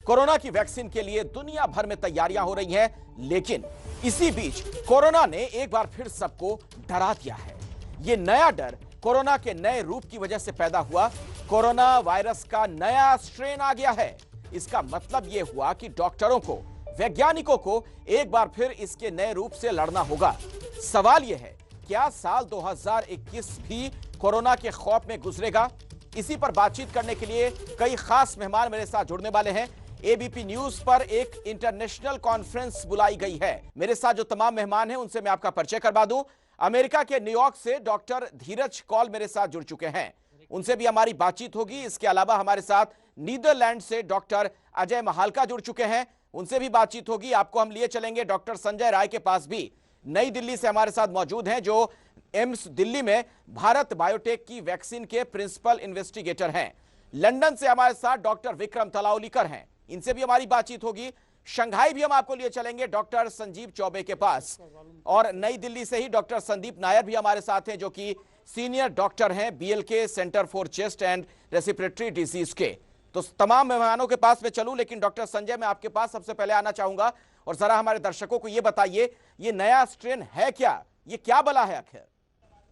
Corona की vaccine के लिए दुनिया भर में तैयारियां हो रही हैं, लेकिन इसी बीच कोरोना ने एक बार फिर सबको डरा दिया है। ये नया डर कोरोना के नए रूप की वजह से पैदा हुआ। कोरोना वायरस का नया स्ट्रेन आ गया है। इसका मतलब यह हुआ कि डॉक्टरों को, वैज्ञानिकों को एक बार फिर इसके नए रूप से लड़ना होगा। सवाल यह है, क्या साल 2021 भी कोरोना के खौफ में गुजरेगा? इसी पर बातचीत करने के लिए कई खास मेहमान मेरे साथ जुड़ने वाले हैं। एबीपी न्यूज पर एक इंटरनेशनल कॉन्फ्रेंस बुलाई गई है। मेरे साथ जो तमाम मेहमान हैं उनसे मैं आपका परिचय करवा दूं। अमेरिका के न्यूयॉर्क से डॉक्टर धीरज कौल मेरे साथ जुड़ चुके हैं, उनसे भी हमारी बातचीत होगी। इसके अलावा हमारे साथ नीदरलैंड से डॉक्टर अजय महालका जुड़ चुके हैं, उनसे भी बातचीत होगी। आपको हम लिए चलेंगे डॉक्टर संजय राय के पास भी, नई दिल्ली से हमारे साथ मौजूद हैं, जो एम्स दिल्ली में भारत बायोटेक की वैक्सीन के प्रिंसिपल इन्वेस्टिगेटर हैं। लंदन से हमारे साथ डॉक्टर विक्रम तलावलीकर हैं, इनसे भी हमारी बातचीत होगी। शंघाई भी हम आपको लिए चलेंगे डॉक्टर संजीव चौबे के पास, और नई दिल्ली से ही डॉक्टर संदीप नायर भी हमारे साथ हैं, जो कि सीनियर डॉक्टर हैं BLK centre for chest and respiratory disease के। तो तमाम मेहमानों के पास मैं चलूं, लेकिन डॉक्टर संजय मैं आपके पास सबसे पहले आना चाहूंगा और जरा हमारे दर्शकों को यह बताइए, ये नया स्ट्रेन है क्या, ये क्या बला है आखिर?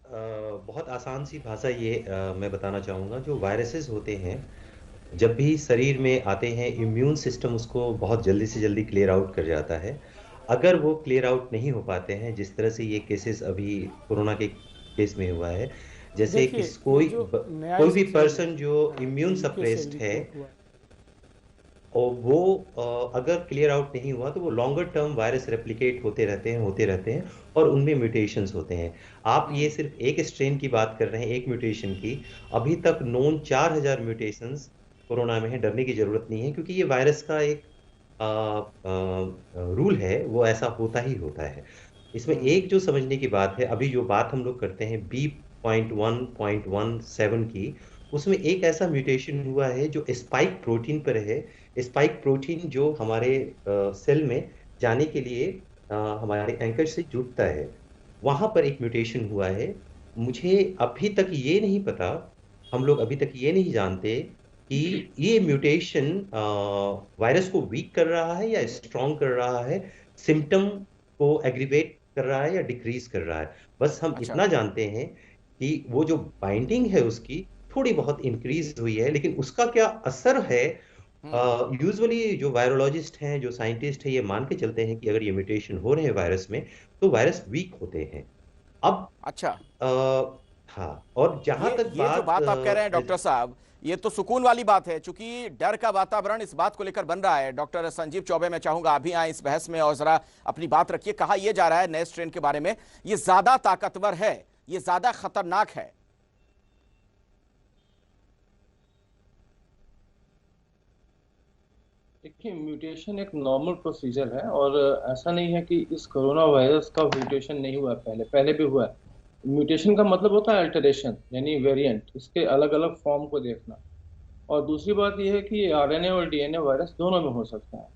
बहुत आसान सी भाषा ये मैं बताना चाहूँगा। जो वायरसेस होते हैं, जब भी शरीर में आते हैं, इम्यून सिस्टम उसको बहुत जल्दी से जल्दी क्लियर आउट कर जाता है। अगर वो क्लियर आउट नहीं हो पाते हैं, जिस तरह से ये केसेस अभी कोरोना के केस में हुआ है, जैसे कि कोई भी पर्सन जो इम्यून सप्रेस्ड है और वो अगर क्लियर आउट नहीं हुआ तो वो लॉन्गर टर्म वायरस रेप्लिकेट होते रहते हैं और उनमें म्यूटेशंस होते हैं। आप ये सिर्फ एक स्ट्रेन की बात कर रहे हैं, एक म्यूटेशन की। अभी तक नोन 4000 म्यूटेशंस कोरोना में है। डरने की जरूरत नहीं है, क्योंकि ये वायरस का एक रूल है, वो ऐसा होता ही होता है। इसमें एक जो समझने की बात है, अभी जो बात हम लोग करते हैं B.1.17 की, उसमें एक ऐसा म्यूटेशन हुआ है जो स्पाइक प्रोटीन पर है। स्पाइक प्रोटीन जो हमारे सेल में जाने के लिए हमारे एंकर से जुड़ता है, वहां पर एक म्यूटेशन हुआ है। मुझे अभी तक ये नहीं पता, हम लोग अभी तक ये नहीं जानते कि ये म्यूटेशन वायरस को वीक कर रहा है या स्ट्रॉन्ग कर रहा है, सिम्टम को एग्रीवेट कर रहा है या डिक्रीज कर रहा है। बस हम इतना जानते हैं कि वो जो बाइंडिंग है उसकी थोड़ी बहुत इंक्रीज हुई है, लेकिन उसका क्या असर है, यूजुअली जो वायरोलॉजिस्ट हैं, जो साइंटिस्ट हैं, ये मान के चलते हैं कि अगर ये म्यूटेशन हो रहे हैं वायरस में तो वायरस वीक होते हैं। अब हाँ, और जहां तक जो बात आप कह रहे हैं डॉक्टर साहब, ये तो सुकून वाली बात है, क्योंकि डर का वातावरण इस बात को लेकर बन रहा है। डॉक्टर संजीव चौबे, मैं चाहूंगा आप भी आए इस बहस में और जरा अपनी बात रखिए। कहा यह जा रहा है नए स्ट्रेन के बारे में, ये ज्यादा ताकतवर है, ये ज्यादा खतरनाक है। देखिए, म्यूटेशन एक नॉर्मल प्रोसीजर है, और ऐसा नहीं है कि इस कोरोना वायरस का म्यूटेशन नहीं हुआ, पहले भी हुआ है। म्यूटेशन का मतलब होता है अल्टरेशन, यानी वेरिएंट, इसके अलग अलग फॉर्म को देखना। और दूसरी बात यह है कि आरएनए और डीएनए वायरस दोनों में हो सकता है।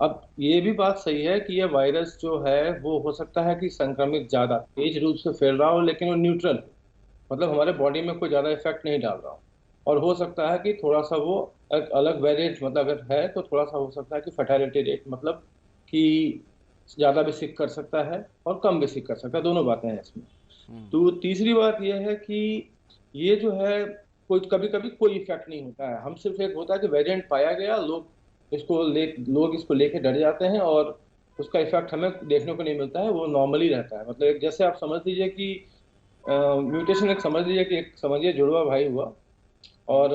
अब ये भी बात सही है कि यह वायरस जो है वो हो सकता है कि संक्रमित ज्यादा तेज रूप से फैल रहा हो, लेकिन वो न्यूट्रल, मतलब हमारे बॉडी में कोई ज्यादा इफेक्ट नहीं डाल रहा हो। और हो सकता है कि थोड़ा सा वो एक अलग वेरिएंट, मतलब अगर है तो थोड़ा सा हो सकता है कि फर्टिलिटी रेट, मतलब कि ज्यादा भी सिक कर सकता है और कम भी सिक कर सकता है, दोनों बातें हैं इसमें। तो तीसरी बात यह है कि ये जो है कोई कभी कभी कोई इफेक्ट नहीं होता है। हम सिर्फ एक होता है कि वेरिएंट पाया गया, लोग इसको लेके डर जाते हैं और उसका इफेक्ट हमें देखने को नहीं मिलता है, वो नॉर्मली रहता है। मतलब जैसे आप समझ लीजिए कि म्यूटेशन समझिए जुड़वा भाई हुआ, और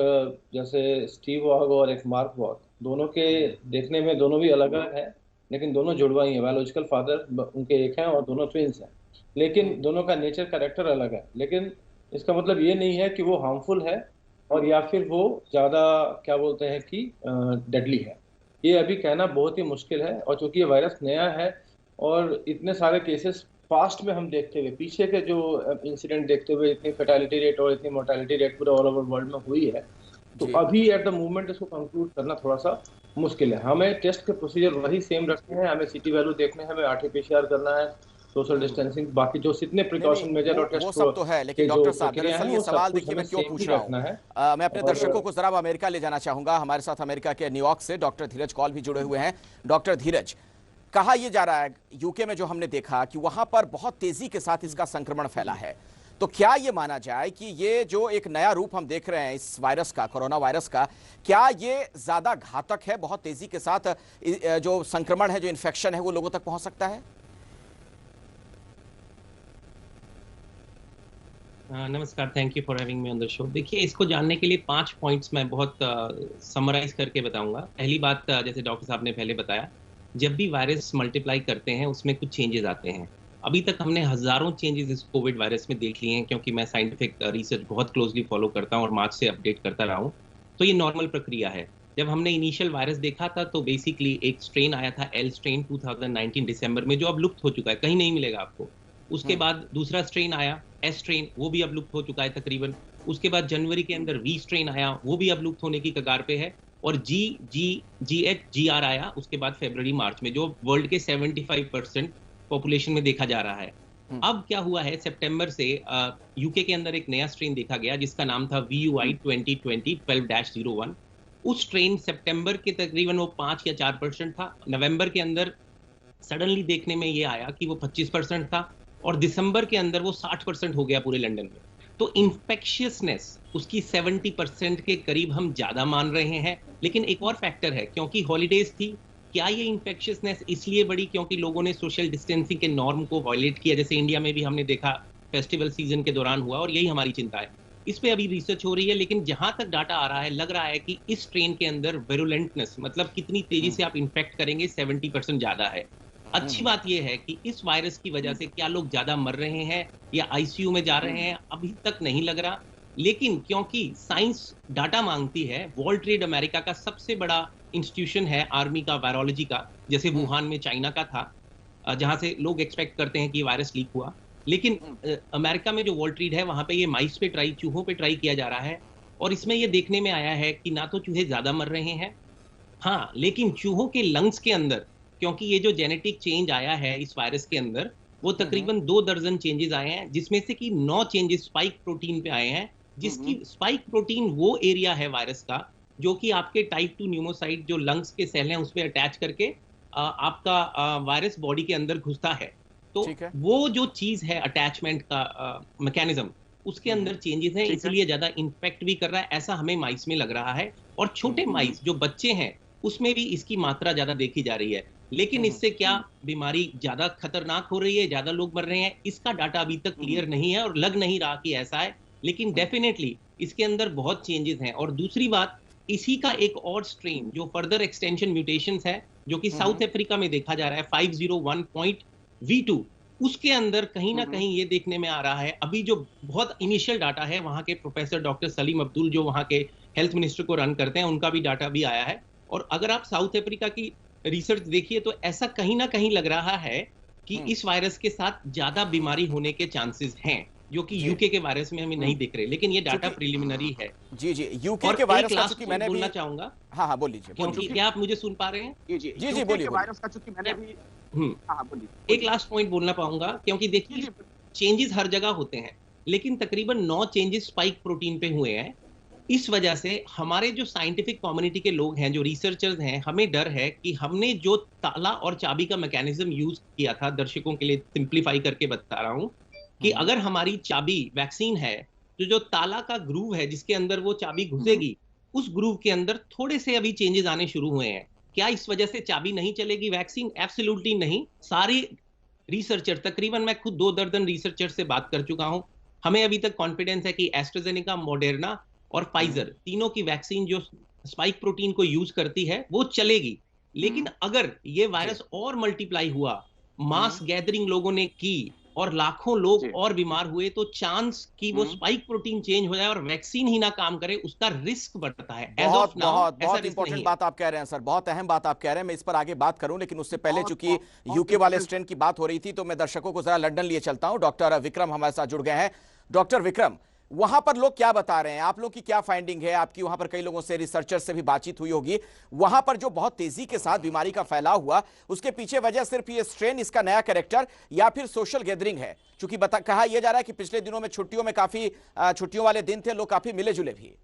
जैसे स्टीव वॉग और एक मार्क वॉग, दोनों के देखने में दोनों भी अलग अलग हैं, लेकिन दोनों जुड़वा ही हैं। बायोलॉजिकल फादर उनके एक हैं और दोनों ट्विंस हैं, लेकिन दोनों का नेचर कैरेक्टर अलग है। लेकिन इसका मतलब ये नहीं है कि वो हार्मफुल है और या फिर वो ज़्यादा क्या बोलते हैं कि डेडली है। ये अभी कहना बहुत ही मुश्किल है, और चूंकि ये वायरस नया है और इतने सारे केसेस पास्ट में हम देखते हुए, पीछे के जो इंसिडेंट देखते हुए, इतनी फर्टिलिटी रेट और इतनी मोर्टेलिटी रेट पूरे ऑल ओवर वर्ल्ड में हुई है, तो अभी एट द मोमेंट इसको कंक्लूड करना थोड़ा सा मुश्किल है। हमें टेस्ट के प्रोसीजर वही सेम रखने हैं, हमें सीटी वैल्यू देखने हैं, हमें आरटीपीसीआर करना है, सोशल डिस्टेंसिंग, बाकी जो जितने नहीं प्रिकॉशन नहीं, मेजर और वो टेस्ट सब तो है, लेकिन के जो डॉक्टर साहब प्रक्रिया दरअसल है ये वो सब सवाल कुछ देखिए हमें मैं क्यों सेम पूछ ही रहा रखना है। हूँ। मैं अपने और दर्शकों को जरा अमेरिका ले जाना चाहूंगा। हमारे साथ अमेरिका के न्यूयॉर्क से डॉक्टर धीरज कॉल भी जुड़े हुए हैं। डॉक्टर धीरज, कहा यह जा रहा है यूके में जो हमने देखा कि वहां पर बहुत तेजी के साथ इसका संक्रमण फैला है, तो क्या यह माना जाए कि ये जो एक नया रूप हम देख रहे हैं इस वायरस का, कोरोना वायरस का, क्या ये ज्यादा घातक है, बहुत तेजी के साथ जो संक्रमण है, जो इन्फेक्शन है, वो लोगों तक पहुंच सकता है? नमस्कार, thank you for having me on the show. देखिए, इसको जानने के लिए 5 पॉइंट्स मैं बहुत समराइज करके बताऊंगा। पहली बात, जैसे डॉक्टर साहब ने पहले बताया, जब भी वायरस मल्टीप्लाई करते हैं उसमें कुछ चेंजेस आते हैं। अभी तक हमने हजारों चेंजेस इस कोविड वायरस में देख लिए हैं, क्योंकि मैं साइंटिफिक रिसर्च बहुत क्लोजली फॉलो करता हूँ और मार्च से अपडेट करता रहा हूँ। तो ये नॉर्मल प्रक्रिया है। जब हमने इनिशियल वायरस देखा था तो बेसिकली एक स्ट्रेन आया था, एल स्ट्रेन 2019 दिसंबर में, जो अब लुप्त हो चुका है, कहीं नहीं मिलेगा आपको। उसके बाद दूसरा स्ट्रेन आया, एस स्ट्रेन, वो भी अब लुप्त हो चुका है तकरीबन। उसके बाद जनवरी के अंदर वी स्ट्रेन आया, वो भी अब लुप्त होने की कगार पे है। और GH GR आया उसके बाद फरवरी मार्च में, जो वर्ल्ड के 75% पॉपुलेशन में देखा जा रहा है। अब क्या हुआ है, सितंबर से यूके के अंदर एक नया स्ट्रेन देखा गया जिसका नाम था VUI 2020 12-01। उस स्ट्रेन सितंबर के तकरीबन वो 5 या 4% था। नवंबर के अंदर सडनली देखने में ये आया कि वो 25% था, और दिसंबर के अंदर वो 60% हो गया पूरे लंदन में। तो इन्फेक्शियसनेस उसकी 70% के करीब हम ज्यादा मान रहे हैं। लेकिन एक और फैक्टर है, क्योंकि हॉलीडेज थी, क्या ये इन्फेक्शियसनेस इसलिए बढ़ी क्योंकि लोगों ने सोशल डिस्टेंसिंग के नॉर्म को वायलेट किया, जैसे इंडिया में भी हमने देखा फेस्टिवल सीजन के दौरान हुआ, और यही हमारी चिंता है। इस पे अभी रिसर्च हो रही है, लेकिन जहां तक डाटा आ रहा है, लग रहा है कि इस स्ट्रेन के अंदर वेरुलेंटनेस, मतलब कितनी तेजी से आप इन्फेक्ट करेंगे, 70% ज्यादा है। अच्छी बात यह है कि इस वायरस की वजह से क्या लोग ज्यादा मर रहे हैं या आईसीयू में जा रहे हैं, अभी तक नहीं लग रहा। लेकिन क्योंकि साइंस डाटा मांगती है, वर्ल्ड ट्रेड अमेरिका का सबसे बड़ा इंस्टीट्यूशन है आर्मी का, वायरोलॉजी का, जैसे वुहान में चाइना का था, जहां से लोग एक्सपेक्ट करते हैं कि वायरस लीक हुआ। लेकिन अमेरिका में जो वर्ल्ड ट्रेड है, वहां पे ये माइस पे ट्राई, चूहों पे ट्राई किया जा रहा है, और इसमें ये देखने में आया है कि ना तो चूहे ज्यादा मर रहे हैं, हाँ, लेकिन चूहों के लंग्स के अंदर, क्योंकि ये जो जेनेटिक चेंज आया है इस वायरस के अंदर, वो तकरीबन 2 दर्जन चेंजेस आए हैं, जिसमें से कि 9 चेंजेस स्पाइक प्रोटीन पे आए हैं, जिसकी स्पाइक प्रोटीन वो एरिया है वायरस का जो कि आपके टाइप 2 न्यूमोसाइट जो लंग्स के सेल हैं उसमें अटैच करके आपका वायरस बॉडी के अंदर घुसता है। तो वो जो चीज है अटैचमेंट का मैकेनिज्म, उसके अंदर चेंजेस हैं, इसलिए ज्यादा इन्फेक्ट भी कर रहा है, ऐसा हमें माइस में लग रहा है। और छोटे माइस जो बच्चे हैं उसमें भी इसकी मात्रा ज्यादा देखी जा रही है। लेकिन इससे क्या बीमारी ज्यादा खतरनाक हो रही है, ज्यादा लोग मर रहे हैं, इसका डाटा अभी तक क्लियर नहीं है और लग नहीं रहा कि ऐसा है। लेकिन डेफिनेटली इसके अंदर बहुत चेंजेस हैं। और दूसरी बात, इसी का एक और स्ट्रेन जो फर्दर एक्सटेंशन म्यूटेशंस है, जो कि साउथ अफ्रीका में देखा जा रहा है 501.V2, उसके अंदर कहीं ना कहीं ये देखने में आ रहा है, अभी जो बहुत इनिशियल डाटा है, वहां के प्रोफेसर डॉक्टर सलीम अब्दुल जो वहां के हेल्थ मिनिस्टर को रन करते हैं, उनका भी डाटा भी आया है। और अगर आप साउथ अफ्रीका की रिसर्च देखिए तो ऐसा कहीं ना कहीं लग रहा है कि इस वायरस के साथ ज्यादा बीमारी होने के चांसेस हैं, जो कि यूके के वायरस में हमें नहीं दिख रहे। लेकिन ये डाटा प्रिलिमिनरी है। जी जी, यूके के वायरस का चूंकि मैंने बोलना चाहूंगा। हाँ बोल लीजिए। क्योंकि क्या आप मुझे सुन पा रहे हैं? जी जी बोलिए। वायरस का चूंकि मैंने भी बोलिए। एक लास्ट पॉइंट बोलना पाऊंगा, क्योंकि देखिए चेंजेस हर जगह होते हैं, लेकिन तकरीबन 9 चेंजेस स्पाइक प्रोटीन पे हुए हैं। इस वजह से हमारे जो साइंटिफिक कम्युनिटी के लोग हैं, जो रिसर्चर्स हैं, हमें डर है कि हमने जो ताला और चाबी का मैकेनिज्म यूज किया था, दर्शकों के लिए सिंप्लीफाई करके बता रहा हूं कि अगर हमारी चाबी वैक्सीन है, तो जो ताला का ग्रूव है जिसके अंदर वो चाबी घुसेगी, उस ग्रूव के अंदर थोड़े से अभी चेंजेस आने शुरू हुए हैं। क्या इस वजह से चाबी नहीं चलेगी वैक्सीन? एब्सोल्युटली नहीं। सारे रिसर्चर, तकरीबन मैं खुद 2 दर्जन रिसर्चर से बात कर चुका हूं, हमें अभी तक कॉन्फिडेंस है कि एस्ट्राजेनेका, मॉडर्ना और फाइजर, तीनों की वैक्सीन जो स्पाइक प्रोटीन को यूज करती है वो चलेगी। लेकिन अगर ये वायरस और मल्टीप्लाई हुआ, मास गैदरिंग लोगों ने की और लाखों लोग और बीमार हुए, तो चांस कि वो स्पाइक प्रोटीन चेंज हो जाए और वैक्सीन ही ना काम करे, उसका रिस्क बढ़ता है। बहुत इंपॉर्टेंट बात आप कह रहे हैं सर, बहुत अहम बात आप कह रहे हैं। मैं इस पर आगे बात करूं, लेकिन उससे पहले चूंकि यूके वाले स्ट्रेन की बात हो रही थी, तो मैं दर्शकों को जरा लंदन लिए चलता हूं। डॉक्टर विक्रम हमारे साथ जुड़ गए हैं। डॉक्टर विक्रम, वहां पर लोग क्या बता रहे हैं, आप लोग की क्या फाइंडिंग है? आपकी वहां पर कई लोगों से, रिसर्चर से भी बातचीत हुई होगी। वहां पर जो बहुत तेजी के साथ बीमारी का फैलाव हुआ, उसके पीछे वजह सिर्फ ये स्ट्रेन, इसका नया कैरेक्टर, या फिर सोशल गैदरिंग है? क्योंकि कहा यह जा रहा है कि पिछले दिनों में छुट्टियों में काफी छुट्टियों वाले दिन थे, लोग काफी मिले जुले भी।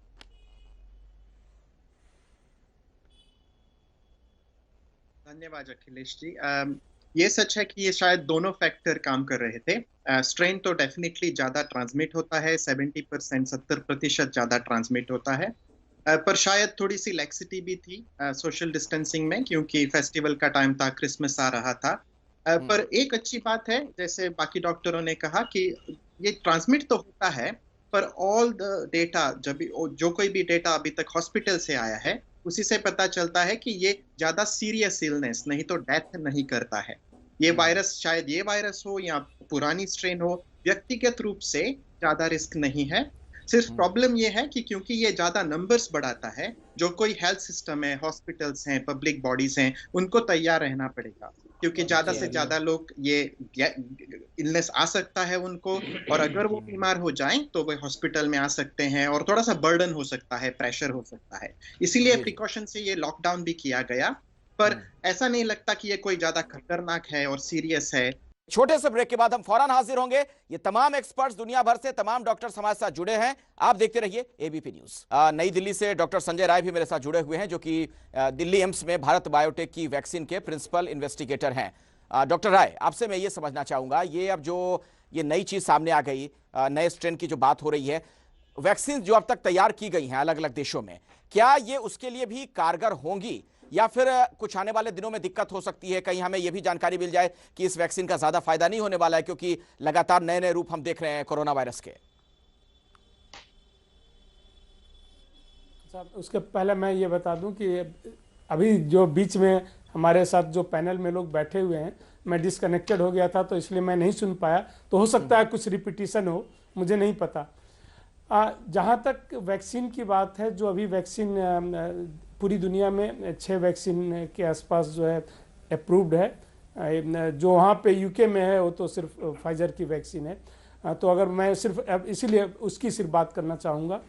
धन्यवाद अखिलेश जी। ये सच है कि ये शायद दोनों फैक्टर काम कर रहे थे। स्ट्रेन तो डेफिनेटली ज्यादा ट्रांसमिट होता है, 70% 70% ज्यादा ट्रांसमिट होता है, पर शायद थोड़ी सी लैक्सिटी भी थी सोशल डिस्टेंसिंग में, क्योंकि फेस्टिवल का टाइम था, क्रिसमस आ रहा था। पर एक अच्छी बात है, जैसे बाकी डॉक्टरों ने कहा, कि ये ट्रांसमिट तो होता है, पर ऑल द डेटा, जो कोई भी डेटा अभी तक हॉस्पिटल से आया है, उसी से पता चलता है कि ये ज्यादा सीरियस इलनेस, नहीं तो डेथ नहीं करता है। ये वायरस, शायद ये वायरस हो या पुरानी स्ट्रेन हो, व्यक्तिगत रूप से ज्यादा रिस्क नहीं है। सिर्फ प्रॉब्लम ये है कि क्योंकि ये ज्यादा नंबर्स बढ़ाता है, जो कोई हेल्थ सिस्टम है, हॉस्पिटल्स हैं, पब्लिक बॉडीज हैं, उनको तैयार रहना पड़ेगा, क्योंकि ज्यादा से ज्यादा लोग, ये इलनेस आ सकता है उनको, और अगर वो बीमार हो जाएं तो वो हॉस्पिटल में आ सकते हैं, और थोड़ा सा बर्डन हो सकता है, प्रेशर हो सकता है। इसीलिए प्रिकॉशन से ये लॉकडाउन भी किया गया, पर ऐसा नहीं लगता कि ये कोई ज्यादा खतरनाक है और सीरियस है। छोटे से ब्रेक के बाद हम फौरन हाजिर होंगे। ये तमाम एक्सपर्ट्स दुनिया भर से, तमाम डॉक्टर्स हमारे साथ जुड़े हैं। आप देखते रहिए एबीपी न्यूज। नई दिल्ली से डॉक्टर संजय राय भी मेरे साथ जुड़े हुए हैं, जो कि दिल्ली एम्स में भारत बायोटेक की वैक्सीन के प्रिंसिपल इन्वेस्टिगेटर हैं। डॉक्टर राय, आपसे मैं ये समझना चाहूंगा, ये अब जो ये नई चीज सामने आ गई, नए स्ट्रेन की जो बात हो रही है, वैक्सीन जो अब तक तैयार की गई हैं अलग अलग देशों में, क्या ये उसके लिए भी कारगर होंगी, या फिर कुछ आने वाले दिनों में दिक्कत हो सकती है? कहीं हमें यह भी जानकारी मिल जाए कि इस वैक्सीन का ज्यादा फायदा नहीं होने वाला है, क्योंकि लगातार नए नए रूप हम देख रहे हैं कोरोना वायरस के। उसके पहले मैं ये बता दूं कि अभी जो बीच में हमारे साथ जो पैनल में लोग बैठे हुए हैं, मैं डिस्कनेक्टेड हो गया था, तो इसलिए मैं नहीं सुन पाया, तो हो सकता है कुछ रिपीटिशन हो, मुझे नहीं पता। जहाँ तक वैक्सीन की बात है, जो अभी वैक्सीन पूरी दुनिया में 6 वैक्सीन के आसपास जो है अप्रूव्ड है, जो वहाँ पे यूके में है वो तो सिर्फ फाइजर की वैक्सीन है। तो अगर मैं सिर्फ इसीलिए उसकी सिर्फ बात करना चाहूँगा,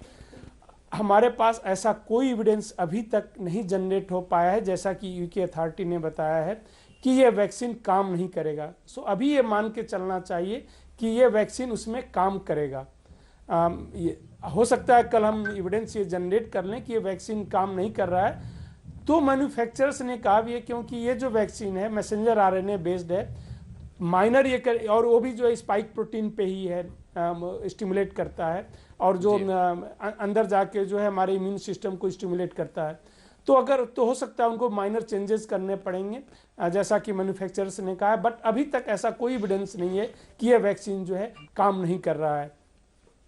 हमारे पास ऐसा कोई एविडेंस अभी तक नहीं जनरेट हो पाया है, जैसा कि यूके अथॉरिटी ने बताया है कि ये वैक्सीन काम नहीं करेगा। सो अभी ये मान के चलना चाहिए कि ये वैक्सीन उसमें काम करेगा। ये हो सकता है कल हम एविडेंस ये जनरेट कर लें कि ये वैक्सीन काम नहीं कर रहा है, तो मैन्युफैक्चरर्स ने कहा भी है, क्योंकि ये जो वैक्सीन है मैसेंजर आरएनए बेस्ड है, माइनर ये और वो भी जो है स्पाइक प्रोटीन पे ही है, स्टिमुलेट करता है, और जो अंदर जाके जो है हमारे इम्यून सिस्टम को स्टिमुलेट करता है। तो हो सकता है उनको माइनर चेंजेस करने पड़ेंगे, जैसा कि मैन्युफैक्चरर्स ने कहा है, बट अभी तक ऐसा कोई एविडेंस नहीं है कि ये वैक्सीन जो है काम नहीं कर रहा है।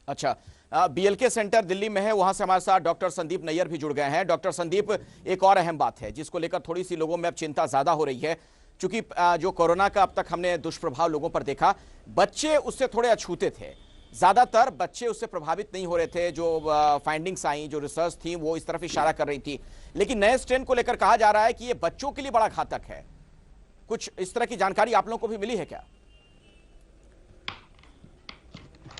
अच्छा, बीएलके सेंटर दिल्ली में है, वहां से हमारे साथ डॉक्टर संदीप नैयर भी जुड़ गए हैं। डॉक्टर संदीप, एक और अहम बात है जिसको लेकर थोड़ी सी लोगों में अब चिंता ज्यादा हो रही है, क्योंकि जो कोरोना का अब तक हमने दुष्प्रभाव लोगों पर देखा, बच्चे उससे थोड़े अछूते थे, ज्यादातर बच्चे उससे प्रभावित नहीं हो रहे थे। जो फाइंडिंग्स आई, जो रिसर्च थी, वो इस तरफ इशारा कर रही थी, लेकिन नए स्ट्रेन को लेकर कहा जा रहा है कि ये बच्चों के लिए बड़ा घातक है। कुछ इस तरह की जानकारी आप लोगों को भी मिली है क्या?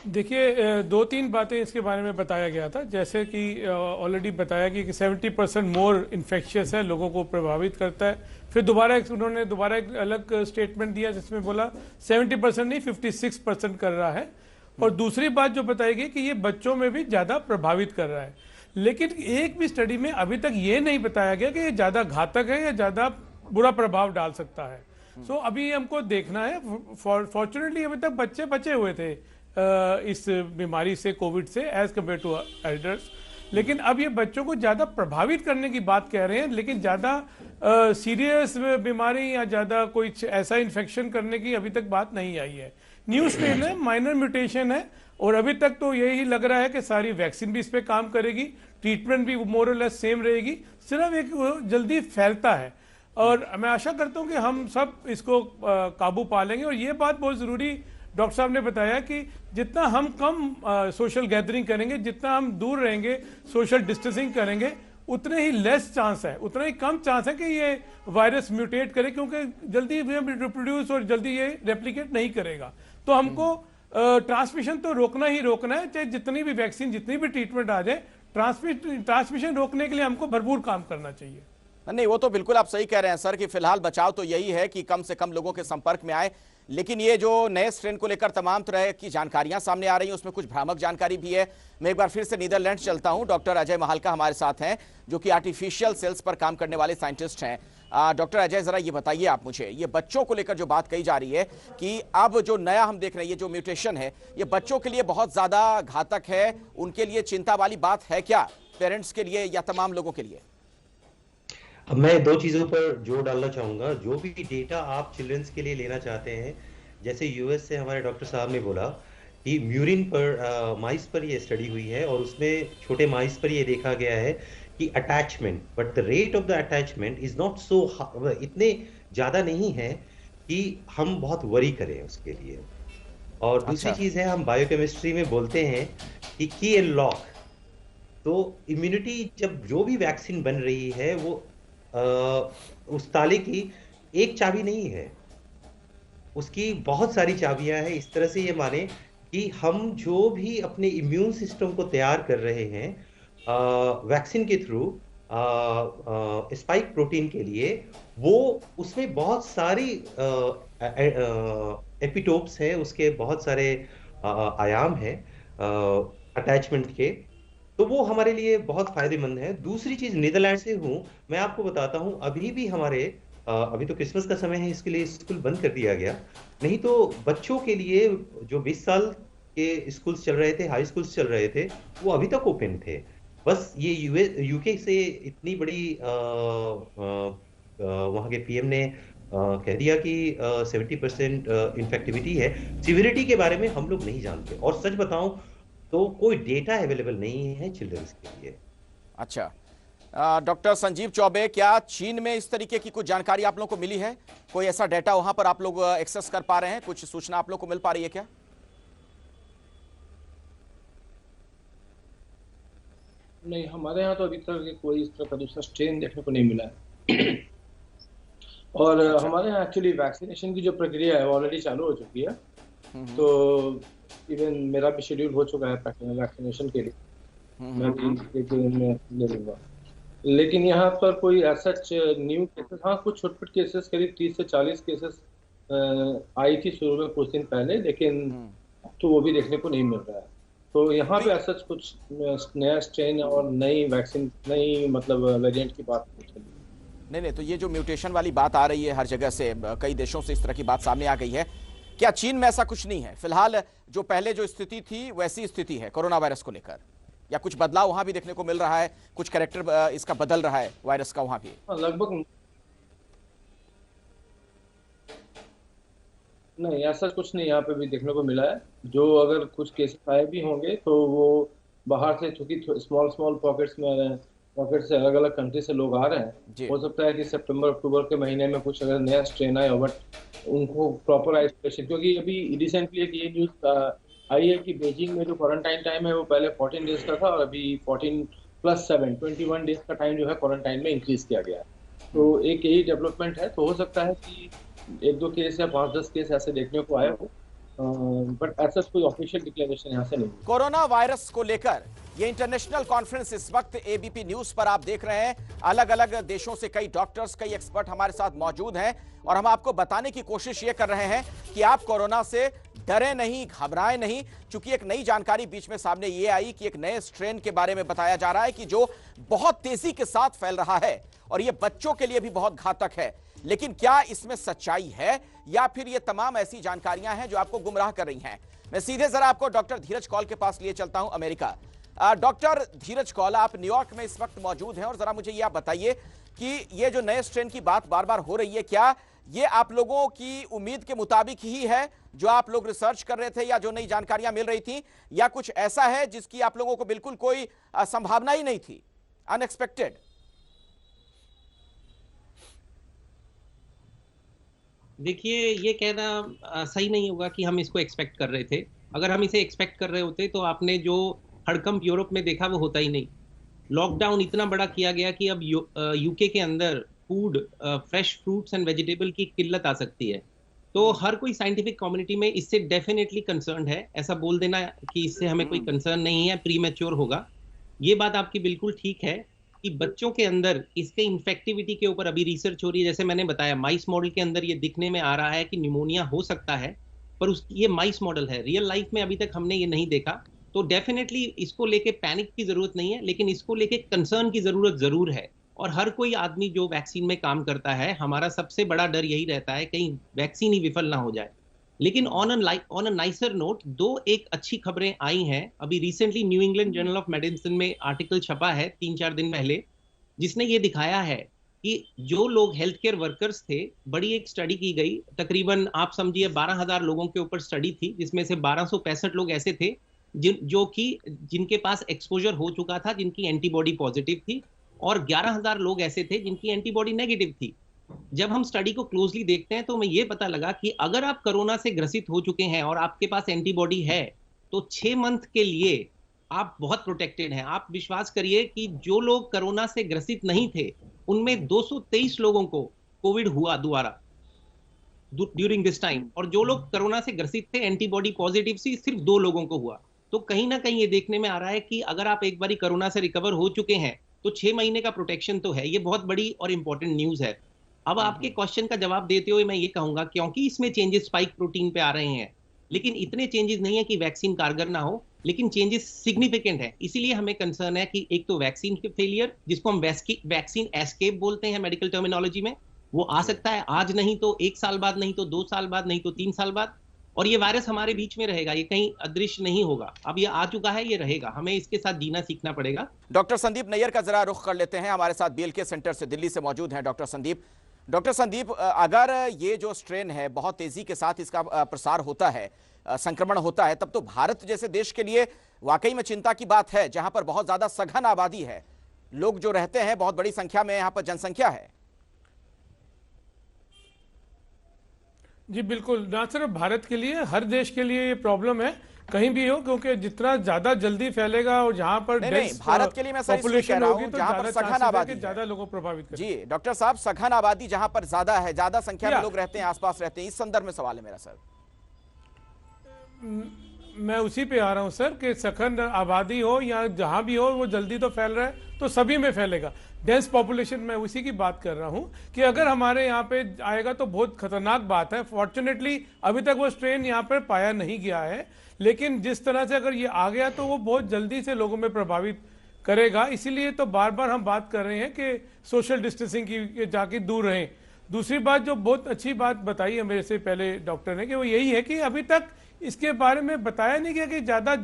देखिए, 2-3 बातें इसके बारे में बताया गया था, जैसे कि ऑलरेडी बताया कि 70% मोर इन्फेक्शियस है, लोगों को प्रभावित करता है। फिर उन्होंने दोबारा एक अलग स्टेटमेंट दिया जिसमें बोला 70% नहीं 56% कर रहा है। और दूसरी बात जो बताई गई कि ये बच्चों में भी ज़्यादा प्रभावित कर रहा है, लेकिन एक भी स्टडी में अभी तक ये नहीं बताया गया कि ये ज़्यादा घातक है या ज़्यादा बुरा प्रभाव डाल सकता है। सो अभी हमको देखना है। फॉर्चुनेटली अभी तक बच्चे बचे हुए थे इस बीमारी से, कोविड से, एज कम्पेयर टू एल्डर्स, लेकिन अब ये बच्चों को ज़्यादा प्रभावित करने की बात कह रहे हैं, लेकिन ज़्यादा सीरियस बीमारी या ज़्यादा कोई ऐसा इन्फेक्शन करने की अभी तक बात नहीं आई है। न्यू स्ट्रेन है, माइनर म्यूटेशन है, और अभी तक तो यही लग रहा है कि सारी वैक्सीन भी इस पर काम करेगी, ट्रीटमेंट भी मोर और लेस सेम रहेगी, सिर्फ एक जल्दी फैलता है। और मैं आशा करता हूँ कि हम सब इसको काबू पा लेंगे। और ये बात बहुत ज़रूरी डॉक्टर साहब ने बताया कि जितना हम कम सोशल गैदरिंग करेंगे, जितना हम दूर रहेंगे, सोशल डिस्टेंसिंग करेंगे, उतने ही लेस चांस है, उतना ही कम चांस है कि ये वायरस म्यूटेट करे, क्योंकि जल्दी रिप्रोड्यूस और जल्दी ये रेप्लिकेट नहीं करेगा। तो हमको ट्रांसमिशन तो रोकना ही रोकना है, चाहे जितनी भी वैक्सीन, जितनी भी ट्रीटमेंट आ जाए, ट्रांसमिशन रोकने के लिए हमको भरपूर काम करना चाहिए। नहीं, वो तो बिल्कुल आप सही कह रहे हैं सर कि फिलहाल बचाव तो यही है कि कम से कम लोगों के संपर्क में आए, लेकिन ये जो नए स्ट्रेन को लेकर तमाम तरह की जानकारियां सामने आ रही हैं, उसमें कुछ भ्रामक जानकारी भी है। मैं एक बार फिर से नीदरलैंड चलता हूं। डॉक्टर अजय महालका हमारे साथ हैं, जो कि आर्टिफिशियल सेल्स पर काम करने वाले साइंटिस्ट हैं। डॉक्टर अजय, जरा ये बताइए आप मुझे, ये बच्चों को लेकर जो बात कही जा रही है कि अब जो नया हम देख रहे हैं, ये जो म्यूटेशन है, ये बच्चों के लिए बहुत ज्यादा घातक है, उनके लिए चिंता वाली बात है क्या, पेरेंट्स के लिए या तमाम लोगों के लिए? अब मैं दो चीज़ों पर जोर डालना चाहूँगा। जो भी डेटा आप चिल्ड्रंस के लिए लेना चाहते हैं, जैसे यूएस से हमारे डॉक्टर साहब ने बोला कि म्यूरिन पर माइस पर ये स्टडी हुई है और उसमें छोटे माइस पर ये देखा गया है कि attachment, but the rate of the attachment is not so, इतने ज़्यादा नहीं है कि हम बहुत वरी करें उसके लिए। और दूसरी चीज़ है, हम बायोकेमिस्ट्री में बोलते हैं कि की एंड लॉक। तो इम्यूनिटी, जब जो भी वैक्सीन बन रही है वो उस ताले की एक चाबी नहीं है, उसकी बहुत सारी चाबियां हैं। इस तरह से ये माने कि हम जो भी अपने इम्यून सिस्टम को तैयार कर रहे हैं वैक्सीन के थ्रू स्पाइक प्रोटीन के लिए, वो उसमें बहुत सारी एपिटोप्स है, उसके बहुत सारे आयाम हैं अटैचमेंट के, तो वो हमारे लिए बहुत फायदेमंद है। दूसरी चीज, नीदरलैंड से हूँ मैं, आपको बताता हूँ, अभी भी हमारे अभी तो क्रिसमस का समय है, इसके लिए स्कूल बंद कर दिया गया, नहीं तो बच्चों के लिए जो 20 साल के स्कूल्स चल रहे थे, हाई स्कूल्स चल रहे थे, वो अभी तक ओपन थे। बस ये यूके से इतनी बड़ी वहाँ के पीएम ने कह दिया कि 70% इन्फेक्टिविटी है। सिविरिटी के बारे में हम लोग नहीं जानते, और सच बताऊं तो कोई डेटा अवेलेबल नहीं है चिल्ड्रंस के लिए। अच्छा, डॉक्टर संजीव चौबे, क्या चीन में इस तरीके की कुछ जानकारी आप लोगों को मिली है? कोई ऐसा डेटा वहां पर आप लोग एक्सेस कर पा रहे हैं? कुछ सूचना आप लोग को मिल पा रही है क्या? नहीं, हमारे यहाँ तो अभी तक कोई इस तरह का दूसरा स्ट्रेन देखने को नहीं मिला है। और हमारे यहाँ एक्चुअली वैक्सीनेशन की जो प्रक्रिया है वो ऑलरेडी चालू हो चुकी है। तो इवन मेरा भी शेड्यूल हो चुका है वैक्सीनेशन के लिए, मैं भी एक दिन में ले लूंगा। लेकिन यहाँ पर कोई ऐसा न्यू केसेस, हाँ कुछ छोटे केसेस, करीब 30 से 40 केसेस आई थी शुरू में कुछ दिन पहले, लेकिन तो वो भी देखने को नहीं मिल रहा है। तो यहाँ पे ऐसा कुछ नया स्ट्रेन और नई वैक्सीन, नई मतलब वेरिएंट की बात नहीं चली। नहीं, तो ये जो म्यूटेशन वाली बात आ रही है हर जगह से, कई देशों से इस तरह की बात सामने आ गई है, क्या चीन में ऐसा कुछ नहीं है? फिलहाल जो पहले जो स्थिति थी वैसी स्थिति है कोरोना वायरस को लेकर, या कुछ बदलाव वहां भी देखने को मिल रहा है? कुछ कैरेक्टर इसका बदल रहा है वायरस का वहां भी? लगभग नहीं, ऐसा कुछ नहीं यहाँ पे भी देखने को मिला है। जो अगर कुछ केसेस आए भी होंगे तो वो बाहर से, चूंकि स्मॉल पॉकेट्स से अलग अलग कंट्री से लोग आ रहे हैं, हो सकता है कि सितंबर अक्टूबर के महीने में कुछ अगर नया स्ट्रेन आए, बट उनको प्रॉपर आइसोलेशन, क्योंकि अभी रिसेंटली एक ये न्यूज आई है कि बीजिंग में जो क्वारंटाइन टाइम है वो पहले 14 डेज का था और अभी 14+7 21 डेज का टाइम जो है क्वारंटाइन में इंक्रीज किया गया है। तो एक यही डेवलपमेंट है। तो हो सकता है कि 1-2 केस या 5-10 केस ऐसे देखने को आए हो, बट ऐसा कोई ऑफिशियल डिक्लेरेशन यहाँ से नहीं। कोरोना वायरस को लेकर ये इंटरनेशनल कॉन्फ्रेंस इस वक्त एबीपी न्यूज पर आप देख रहे हैं। अलग अलग देशों से कई डॉक्टर्स, कई एक्सपर्ट हमारे साथ मौजूद हैं और हम आपको बताने की कोशिश ये कर रहे हैं कि आप कोरोना से डरे नहीं, घबराएं नहीं, क्योंकि एक नई जानकारी बीच में सामने ये आई कि एक नए स्ट्रेन के बारे में बताया जा रहा है कि जो बहुत तेजी के साथ फैल रहा है और ये बच्चों के लिए भी बहुत घातक है। लेकिन क्या इसमें सच्चाई है या फिर ये तमाम ऐसी जानकारियां हैं जो आपको गुमराह कर रही हैं? मैं सीधे जरा आपको डॉक्टर धीरज कौल के पास लिए चलता हूं, अमेरिका। डॉक्टर धीरज कौल, आप न्यूयॉर्क में इस वक्त मौजूद हैं और जरा मुझे ये आप बताइए कि ये जो नए स्ट्रेन की बात बार बार हो रही है, क्या ये आप लोगों की उम्मीद के मुताबिक ही है जो आप लोग रिसर्च कर रहे थे या जो नई जानकारियां मिल रही थी, या कुछ ऐसा है जिसकी आप लोगों को बिल्कुल कोई संभावना ही नहीं थी, अनएक्सपेक्टेड? देखिए, ये कहना सही नहीं होगा कि हम इसको एक्सपेक्ट कर रहे थे। अगर हम इसे एक्सपेक्ट कर रहे होते तो आपने जो हड़कंप यूरोप में देखा वो होता ही नहीं। लॉकडाउन इतना बड़ा किया गया कि अब यूके के अंदर food, fresh fruits and vegetable की किल्लत आ सकती है। तो हर कोई साइंटिफिक कम्युनिटी में इससे डेफिनेटली कंसर्न है। ऐसा बोल देना कि इससे हमें कोई कंसर्न नहीं है, प्रीमेच्योर होगा, ये बात आपकी बिल्कुल ठीक है कि बच्चों के अंदर इसके इन्फेक्टिविटी के ऊपर अभी रिसर्च हो रही है। जैसे मैंने बताया, माइस मॉडल के अंदर ये दिखने में आ रहा है कि निमोनिया हो सकता है, पर ये माइस मॉडल है, रियल लाइफ में अभी तक हमने ये नहीं देखा। तो डेफिनेटली इसको लेके पैनिक की जरूरत नहीं है, लेकिन इसको लेके कंसर्न की जरूरत जरूर है। और हर कोई आदमी जो वैक्सीन में काम करता है, हमारा सबसे बड़ा डर यही रहता है कहीं वैक्सीन ही विफल ना हो जाए। लेकिन ऑन अ नाइसर नोट, एक अच्छी खबरें आई हैं। अभी recently new England journal of medicine में आर्टिकल छपा है 3-4 दिन पहले, जिसने ये दिखाया है कि जो लोग हेल्थ केयर वर्कर्स थे, बड़ी एक स्टडी की गई, तकरीबन आप समझिए 12,000 लोगों के ऊपर स्टडी थी, जिसमें से 1265 लोग ऐसे थे जिनके पास एक्सपोजर हो चुका था, जिनकी एंटीबॉडी पॉजिटिव थी, और 11,000 लोग ऐसे थे जिनकी एंटीबॉडी नेगेटिव थी। जब हम स्टडी को क्लोजली देखते हैं तो हमें यह पता लगा कि अगर आप कोरोना से ग्रसित हो चुके हैं और आपके पास एंटीबॉडी है, तो 6 मंथ के लिए आप बहुत प्रोटेक्टेड हैं। आप विश्वास करिए कि जो लोग कोरोना से ग्रसित नहीं थे, उनमें 223 लोगों को कोविड हुआ दोबारा ड्यूरिंग दिस टाइम, और जो लोग कोरोना से ग्रसित थे एंटीबॉडी पॉजिटिव से, सिर्फ 2 लोगों को हुआ। तो कहीं ना कहीं ये देखने में आ रहा है कि अगर आप एक बारी कोरोना से रिकवर हो चुके हैं तो 6 महीने का प्रोटेक्शन तो है। ये बहुत बड़ी और इंपॉर्टेंट न्यूज है। अब आपके क्वेश्चन का जवाब देते हुए मैं ये कहूंगा, क्योंकि इसमें चेंजेस स्पाइक प्रोटीन पे आ रहे हैं, लेकिन इतने चेंजेस नहीं है कि वैक्सीन कारगर ना हो, लेकिन चेंजेस सिग्निफिकेंट है। इसीलिए हमें कंसर्न है कि एक तो वैक्सीन के फेलियर, जिसको हम वैक्सीन एस्केप बोलते हैं मेडिकल टर्मिनोलॉजी में, वो आ सकता है आज नहीं तो 1 साल बाद, नहीं तो 2 साल बाद, नहीं तो 3 साल बाद। और ये वायरस हमारे बीच में रहेगा, ये कहीं अदृश्य नहीं होगा। अब ये आ चुका है, ये रहेगा, हमें इसके साथ जीना सीखना पड़ेगा। डॉक्टर संदीप नैयर का जरा रुख कर लेते हैं। हमारे साथ बीएलके सेंटर से दिल्ली से मौजूद हैं डॉक्टर संदीप, अगर ये जो स्ट्रेन है बहुत तेजी के साथ इसका प्रसार होता है, संक्रमण होता है, तब तो भारत जैसे देश के लिए वाकई में चिंता की बात है, जहां पर बहुत ज्यादा सघन आबादी है, लोग जो रहते हैं बहुत बड़ी संख्या में यहां पर जनसंख्या है। जी बिल्कुल, ना सिर्फ भारत के लिए, हर देश के लिए ये प्रॉब्लम है, कहीं भी हो, क्योंकि जितना ज्यादा जल्दी फैलेगा और जहां पर भारत के लिए मैं सर इसलिए कह रहा हूं जहां पर सघन आबादी ज्यादा लोगों को प्रभावित जी डॉक्टर साहब, सघन आबादी जहां पर ज्यादा है, ज्यादा संख्या में लोग रहते हैं, आसपास रहते हैं, इस संदर्भ में सवाल है मेरा सर। मैं उसी पे आ रहा हूं सर कि सघन आबादी हो या जहां भी हो, वो जल्दी तो फैल रहा है तो सभी में फैलेगा। डेंस पॉपुलेशन, मैं उसी की बात कर रहा हूं कि अगर हमारे यहाँ पे आएगा तो बहुत खतरनाक बात है। फॉर्चुनेटली अभी तक वो स्ट्रेन यहाँ पर पाया नहीं गया है, लेकिन जिस तरह से अगर ये आ गया तो वो बहुत जल्दी से लोगों में प्रभावित करेगा। इसीलिए तो बार बार हम बात कर रहे हैं कि सोशल डिस्टेंसिंग की जाके दूर रहें। दूसरी बात जो बहुत अच्छी बात बताई है मेरे से पहले डॉक्टर ने, कि वो यही है कि अभी तक इसके बारे में बताया नहीं गया कि ज़्यादा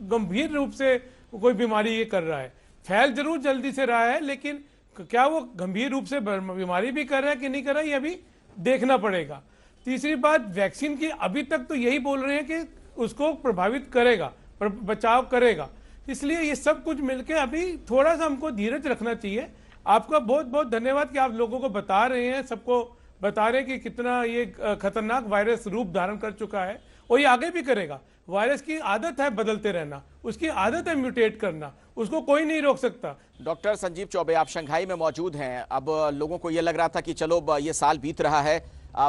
गंभीर रूप से कोई बीमारी ये कर रहा है। फैल जरूर जल्दी से रहा है, लेकिन क्या वो गंभीर रूप से बीमारी भी कर रहा है कि नहीं कर रहा है, ये अभी देखना पड़ेगा। तीसरी बात, वैक्सीन की अभी तक तो यही बोल रहे हैं कि उसको प्रभावित करेगा, बचाव करेगा। इसलिए ये सब कुछ मिलके अभी थोड़ा सा हमको धीरज रखना चाहिए। आपका बहुत बहुत धन्यवाद कि आप लोगों को बता रहे हैं, सबको बता रहे हैं कि कितना ये खतरनाक वायरस रूप धारण कर चुका है और ये आगे भी करेगा। वायरस की आदत है बदलते रहना, उसकी आदत है म्यूटेट करना, उसको कोई नहीं रोक सकता। डॉक्टर संजीव चौबे, आप शंघाई में मौजूद हैं। अब लोगों को ये लग रहा था कि चलो ये साल बीत रहा है,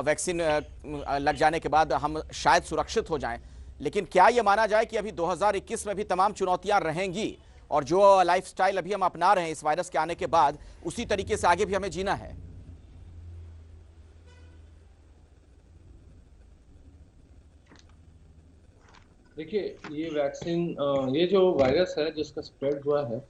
वैक्सीन लग जाने के बाद हम शायद सुरक्षित हो जाएं, लेकिन क्या ये माना जाए कि अभी 2021 में भी तमाम चुनौतियां रहेंगी और जो लाइफस्टाइल अभी हम अपना रहे हैं इस वायरस के आने के बाद, उसी तरीके से आगे भी हमें जीना है? देखिए, ये वैक्सीन, ये जो वायरस है जिसका स्प्रेड हुआ है,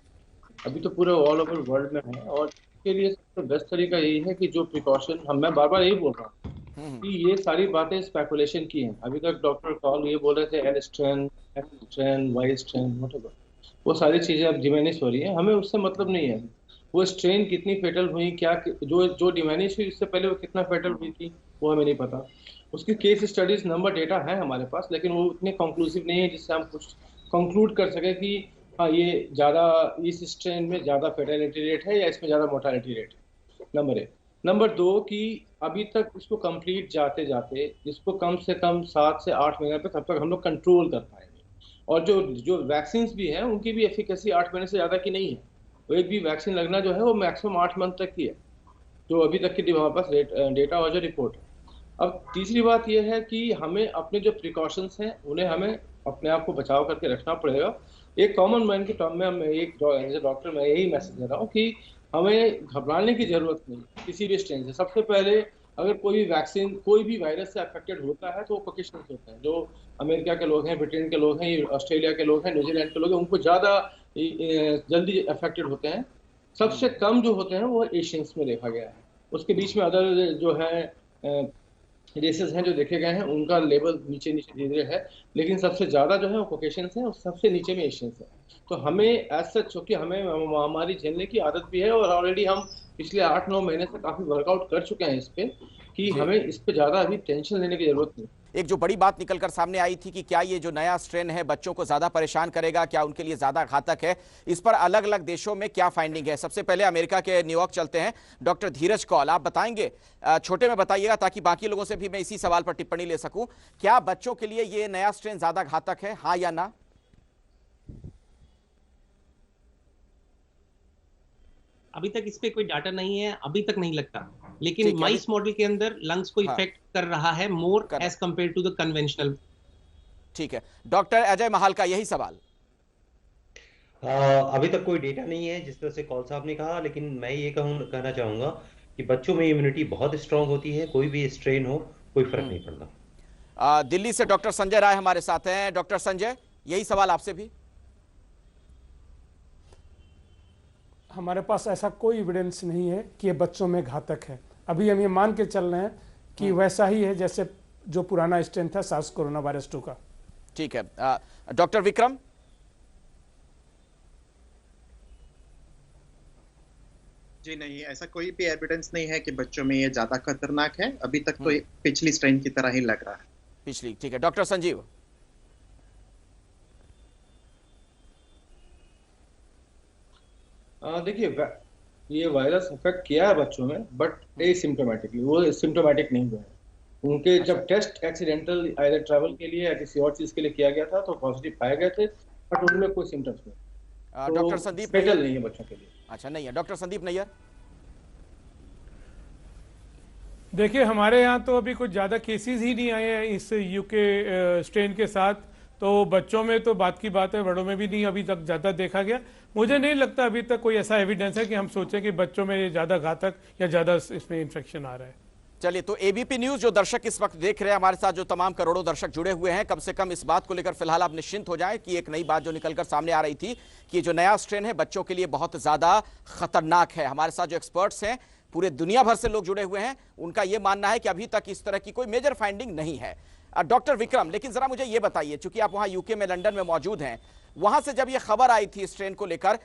अभी तो पूरे ऑल ओवर वर्ल्ड में है, और इसके लिए सबसे बेस्ट तरीका यही है कि जो प्रिकॉशन, मैं बार बार यही बोल रहा हूँ कि ये सारी बातें स्पेकुलेशन की हैं। अभी तक डॉक्टर कॉल ये बोल रहे थे L strain, X strain, Y strain, whatever, वो सारी चीज़ें अब डिमिनिश हो रही है। हमें उससे मतलब नहीं है वो स्ट्रेन कितनी फेटल हुई, क्या जो डिमिनिश हुई उससे पहले वो कितना फेटल हुई थी, वो हमें नहीं पता। उसकी केस स्टडीज नंबर डेटा है हमारे पास, लेकिन वो इतने कंक्लूसिव नहीं है जिससे हम कुछ कंक्लूड कर सके कि हाँ ये ज़्यादा, इस स्ट्रेन में ज़्यादा फेटेलिटी रेट है या इसमें ज़्यादा मोर्टालिटी रेट है, नंबर 1। नंबर 2 कि अभी तक इसको कंप्लीट जाते जाते इसको कम से कम 7 से 8 महीने पे तब तक हम लोग कंट्रोल कर पाएंगे। और जो वैक्सीन भी हैं उनकी भी एफिकेसी 8 महीने से ज़्यादा की नहीं है। तो एक भी वैक्सीन लगना जो है वो मैक्सिमम 8 मंथ तक की है, जो अभी तक की हमारे पास डेटा और जो रिपोर्ट है। अब तीसरी बात यह है कि हमें अपने जो प्रिकॉशंस हैं उन्हें हमें अपने आप को बचाव करके रखना पड़ेगा। एक कॉमन मैन के टर्म में हम एज ए डॉक्टर मैं यही मैसेज दे रहा हूँ कि हमें घबराने की जरूरत नहीं किसी भी स्ट्रेन से। सबसे पहले अगर कोई भी वैक्सीन कोई भी वायरस से अफेक्टेड होता है तो वो कॉकेशियंस होते हैं, जो अमेरिका के लोग हैं, ब्रिटेन के लोग हैं, ऑस्ट्रेलिया के लोग हैं, न्यूजीलैंड के लोग हैं, उनको ज़्यादा जल्दी अफेक्टेड होते हैं। सबसे कम जो होते हैं वो एशियंस में देखा गया है। उसके बीच में अदर जो है रेसेस हैं जो देखे गए हैं उनका लेवल नीचे नीचे धीरे धीरे है, लेकिन सबसे ज़्यादा जो है वो कॉकेशियंस हैं और सबसे नीचे में एशियंस हैं। तो हमें एज सच चूँकि हमें महामारी झेलने की आदत भी है और ऑलरेडी हम पिछले 8-9 महीने से काफ़ी वर्कआउट कर चुके हैं इस पे कि हमें इस पे ज़्यादा अभी टेंशन लेने की जरूरत नहीं। एक जो बड़ी बात निकलकर सामने आई थी कि क्या ये जो नया स्ट्रेन है बच्चों को ज्यादा परेशान करेगा, क्या उनके लिए ज्यादा घातक है, इस पर अलग अलग देशों में क्या फाइंडिंग है। सबसे पहले अमेरिका के न्यूयॉर्क चलते हैं। डॉक्टर धीरज कौल, आप बताएंगे, छोटे में बताइएगा ताकि बाकी लोगों से भी मैं इसी सवाल पर टिप्पणी ले सकूं। क्या बच्चों के लिए ये नया स्ट्रेन ज्यादा घातक है, हाँ या ना? अभी तक इस पे कोई डाटा नहीं है, अभी तक नहीं लगता, लेकिन माइस मॉडल के अंदर लंग्स को इफेक्ट कर रहा है more as compare to the conventional. ठीक है, डॉक्टर अजय महाल का यही सवाल। अभी तक कोई डेटा नहीं है जिस तरह से कौल साहब ने कहा, लेकिन मैं ये कहना चाहूंगा कि बच्चों में इम्यूनिटी बहुत स्ट्रांग होती है, कोई भी स्ट्रेन हो कोई फर्क नहीं पड़ता। दिल्ली से डॉक्टर संजय राय हमारे साथ हैं। डॉक्टर संजय, यही सवाल आपसे भी। हमारे पास ऐसा कोई एविडेंस नहीं है कि ये बच्चों में घातक है। अभी हम ये मान के चल रहे हैं कि वैसा ही है जैसे जो पुराना स्ट्रेन था सार्स कोरोना वायरस 2 का। ठीक है, डॉक्टर विक्रम। जी नहीं, ऐसा कोई भी एविडेंस नहीं है कि बच्चों में ये ज्यादा खतरनाक है। अभी तक तो पिछली स्ट्रेन की तरह ही लग रहा है। पिछली, ठीक है। डॉक्टर संजीव। देखिए, ये वायरस अफेक्ट किया है बच्चों में, बट एसिम्प्टोमेटिकली, वो सिम्प्टोमेटिक नहीं हुए हैं। उनके जब टेस्ट एक्सीडेंटल आइदर ट्रैवल के लिए या किसी और चीज के लिए किया गया था तो पॉजिटिव पाए गए थे, बट उनमें कोई सिम्टम्स नहीं। डॉक्टर संदीप स्पेशल नहीं है बच्चों के लिए। अच्छा, नहीं है। डॉक्टर संदीप नैयर। देखिए, हमारे यहाँ तो अभी कुछ ज़्यादा केसेस ही नहीं आए हैं इस यूके स्ट्रेन के साथ, तो बच्चों में तो बात की बात है, बड़ों में भी नहीं अभी तक ज़्यादा देखा गया। मुझे नहीं लगता अभी तक कोई ऐसा एविडेंस है कि हम सोचें कि बच्चों में ये ज़्यादा घातक या ज़्यादा इसमें इन्फेक्शन आ रहा है। चलिए, तो एबीपी न्यूज जो दर्शक इस वक्त देख रहे हैं हमारे साथ, जो तमाम करोड़ों दर्शक जुड़े हुए हैं, कम से कम इस बात को लेकर फिलहाल आप निश्चिंत हो जाएं कि एक नई बात जो निकलकर सामने आ रही थी कि जो नया स्ट्रेन है बच्चों के लिए बहुत ज्यादा खतरनाक है। हमारे साथ जो एक्सपर्ट्स हैं, पूरे दुनिया भर से लोग जुड़े हुए हैं, उनका यह मानना है कि अभी तक इस तरह की कोई मेजर फाइंडिंग नहीं है। डॉक्टर विक्रम, लेकिन जरा मुझे यह बताइए, चूंकि आप वहां यूके में, लंदन में मौजूद हैं, वहां से जब यह खबर आई थी स्ट्रेन को लेकर,